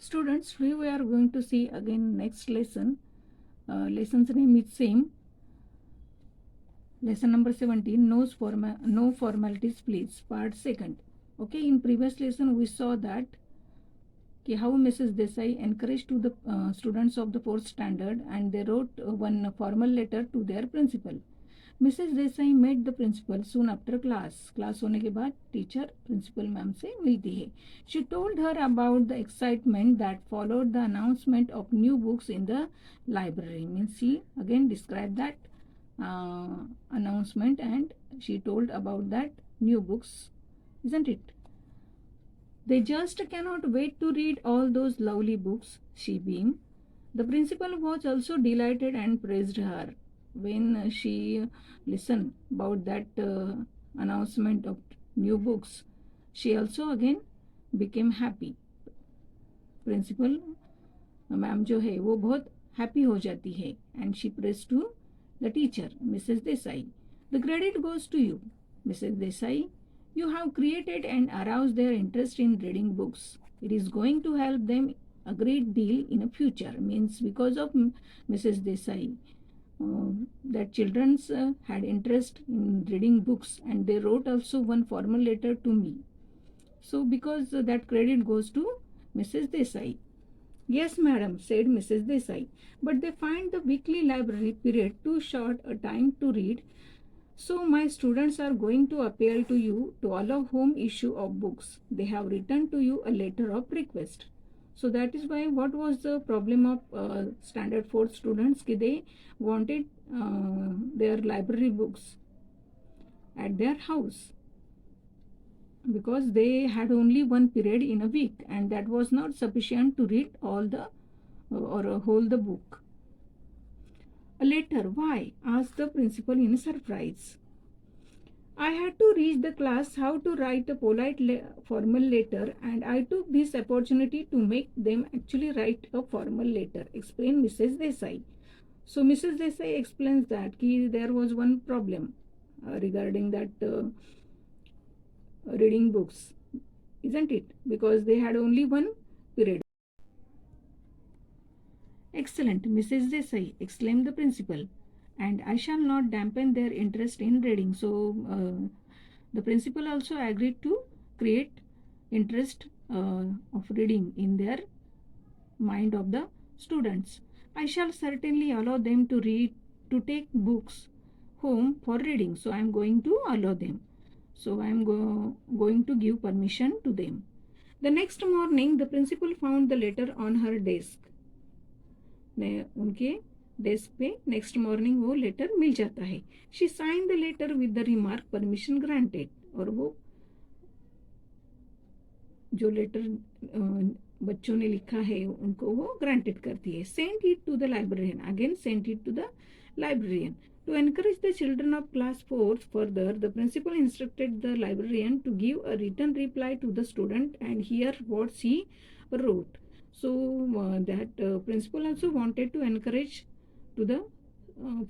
Students, today we are going to see again next lesson. Lesson's name is same. Lesson number 17, no formalities please, part second. Okay, in previous lesson we saw that how Mrs. Desai encouraged to the students of the 4th standard and they wrote one formal letter to their principal. Mrs Desai met the principal soon after class होने के बाद teacher principal ma'am से मिलती है. She told her about the excitement that followed the announcement of new books in the library. Means she again describe that announcement and she told about that new books, isn't it? They just cannot wait to read all those lovely books, she beamed. The principal was also delighted and praised her. When she listened about that announcement of new books, she also again became happy. Principal ma'am जो है वो बहुत happy हो जाती है and she praised to the teacher, Mrs. Desai. The credit goes to you, Mrs. Desai. You have created and aroused their interest in reading books. It is going to help them a great deal in the future. Means because of Mrs. Desai, that children had interest in reading books and they wrote also one formal letter to me. So because that credit goes to Mrs. Desai. Yes, madam, said Mrs. Desai, but they find the weekly library period too short a time to read. So my students are going to appeal to you to allow home issue of books. They have written to you a letter of request. So that is why what was the problem of standard 4 students? They wanted their library books at their house because they had only one period in a week and that was not sufficient to read all the or hold the book. A letter, why? Asked the principal in surprise. I had to reach the class how to write a polite formal letter and I took this opportunity to make them actually write a formal letter, explained Mrs. Desai. So Mrs. Desai explains that there was one problem regarding that reading books, isn't it? Because they had only one period. Excellent, Mrs. Desai, exclaimed the principal, and I shall not dampen their interest in reading. So the principal also agreed to create interest of reading in their mind of the students. I shall certainly allow them to take books home for reading. So I am going to allow them. So I am going to give permission to them. The next morning, the principal found the letter on her desk. उनके desk पे next morning वो letter मिल जाता है. She sign the letter with the remark permission granted. और वो जो letter बच्चों ने लिखा है उनको वो ग्रांटेड करती है. Send it to the librarian. Again send it to the librarian. To encourage the children of class 4th further, the principal instructed the librarian to give a written reply to the student and hear what she wrote. So that principal also wanted to encourage to the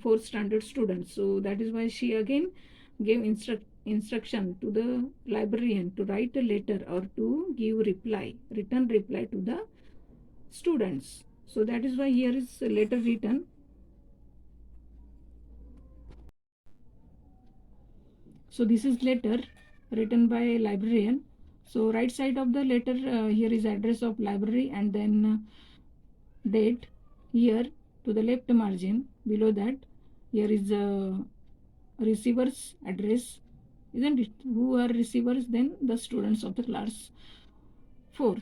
4th standard students. So that is why she again gave instruction to the librarian to write a letter or to give written reply to the students. So that is why here is a letter written. So this is letter written by a librarian. So right side of the letter here is address of library and then date. Here to the left margin below that here is receiver's address, isn't it? Who are receivers? Then the students of the class 4th.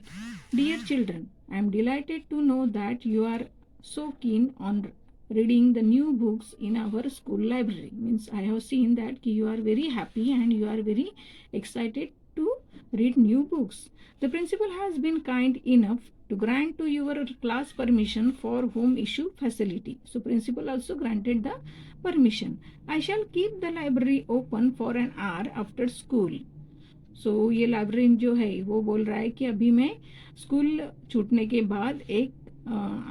Dear children, I am delighted to know that you are so keen on reading the new books in our school library. Means I have seen that you are very happy and you are very excited to read new books. The principal has been kind enough to grant to your class permission for home issue facility. So principal also granted the permission. I shall keep the library open for an hour after school. So ये librarian जो है वो बोल रहा है कि अभी मैं स्कूल छूटने के बाद एक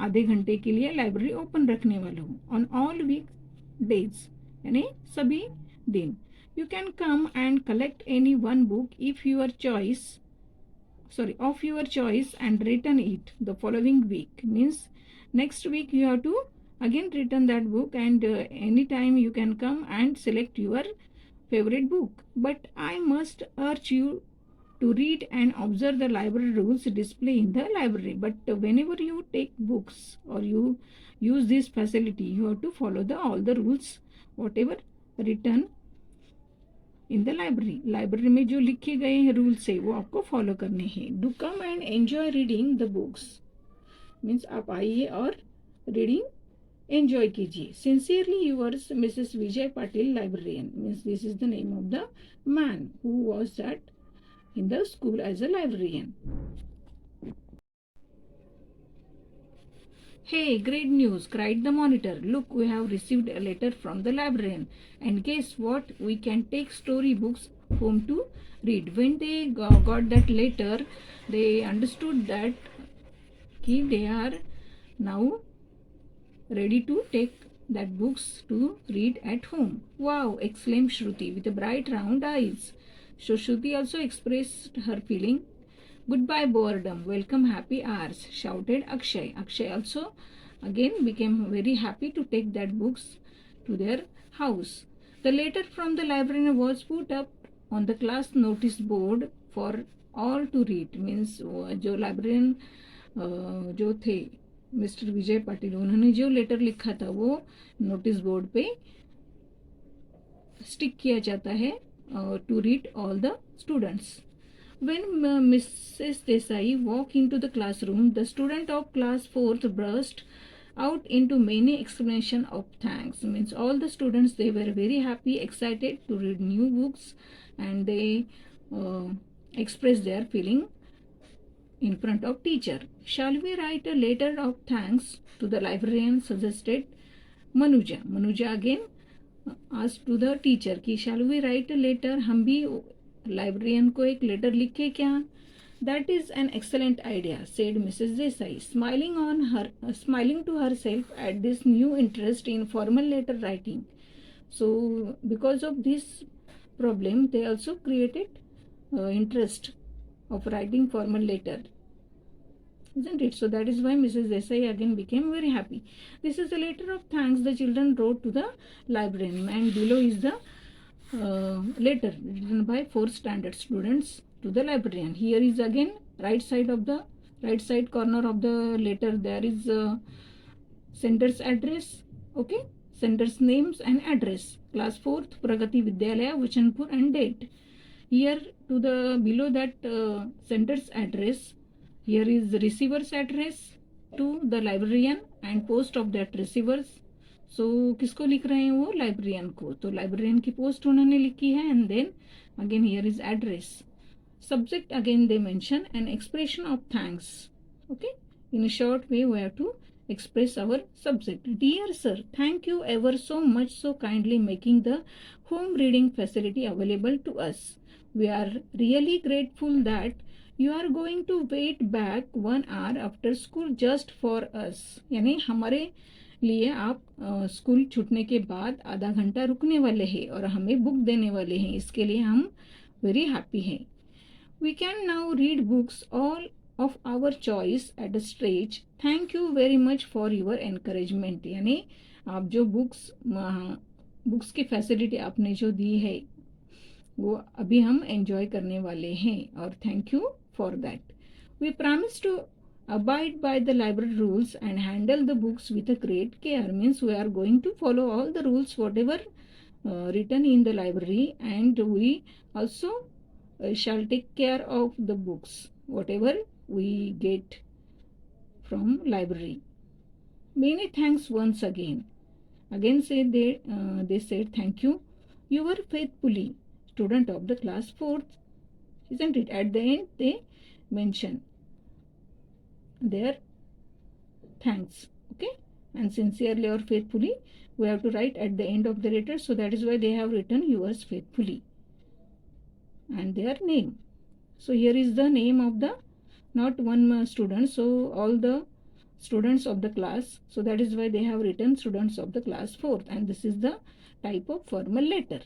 आधे घंटे के लिए लाइब्रेरी ओपन रखने वाला हूँ. ऑन ऑल वीक डेज, यानी सभी दिन. You can come and collect any one book if your choice of your choice and return it the following week. Means next week you have to again return that book, and anytime you can come and select your favorite book. But I must urge you to read and observe the library rules display in the library. But whenever you take books or you use this facility, you have to follow all the rules whatever written in the library में जो लिखे गए हैं rules है वो आपको follow करने हैं. Do come and enjoy reading the books. Means आप आइए और रीडिंग एंजॉय कीजिए. Sincerely yours Mrs Vijay Patil librarian. Means this is the name of the man who was that in the school as a librarian. Hey, great news, cried the monitor. Look, we have received a letter from the librarian. And guess what? We can take storybooks home to read. When they got that letter, they understood that they are now ready to take that books to read at home. Wow, exclaimed Shruti with bright round eyes. So Shruti also expressed her feeling. Goodbye boredom, welcome happy hours, shouted Akshay. Akshay also again became very happy to take that books to their house. The letter from the librarian was put up on the class notice board for all to read. Means जो librarian जो थे mister विजय पाटिल, उन्होंने जो letter लिखा था वो notice board पे stick किया जाता है to read all the students. When Mrs. Desai walked into the classroom, the student of class 4th burst out into many exclamations of thanks. Means all the students, they were very happy, excited to read new books, and they expressed their feeling in front of teacher. Shall we write a letter of thanks to the librarian, suggested Manuja. Manuja again asked to the teacher कि shall we write a letter, हम भी librarian को एक letter लिखे क्या. That is an excellent idea, said Mrs. Desai, smiling to herself at this new interest in formal letter writing. So because of this problem, they also created interest of writing formal letter, isn't it? So that is why Mrs. Desai again became very happy. This is the letter of thanks the children wrote to the librarian, and below is the letter written by 4th standard students to the librarian. Here is again right side corner of the letter there is sender's address. Okay, sender's names and address. Class 4th Pragati Vidyalaya Vachanpur and date. Here to the below that sender's address, here is the receiver's address to the librarian and post of that receivers. So किसको लिख रहे हैं वो librarian को, तो librarian की post उन्होंने लिखी है. And then again here is address. Subject again they mention an expression of thanks. Okay, in a short way we have to express our subject. Dear sir, thank you ever so much so kindly making the home reading facility available to us. We are really grateful that you are going to wait back 1 hour after school just for us. यानी हमारे लिए आप school छूटने के बाद आधा घंटा रुकने वाले हैं और हमें बुक देने वाले हैं. इसके लिए हम वेरी हैप्पी हैं. We can now read books all of our choice at a stretch. Thank you very much for your encouragement. यानी आप जो बुक्स की फैसिलिटी आपने जो दी है वो अभी हम एंजॉय करने वाले हैं, और thank you for that. We promise to abide by the library rules and handle the books with a great care. Means we are going to follow all the rules whatever written in the library, and we also shall take care of the books whatever we get from library. Many thanks once again. Again said they said thank you. You were faithfully student of the class 4th, isn't it? At the end they mention their thanks. Okay, and sincerely or faithfully we have to write at the end of the letter. So that is why they have written yours faithfully and their name. So here is the name of the not one student, so all the students of the class. So that is why they have written students of the class 4th, and this is the type of formal letter.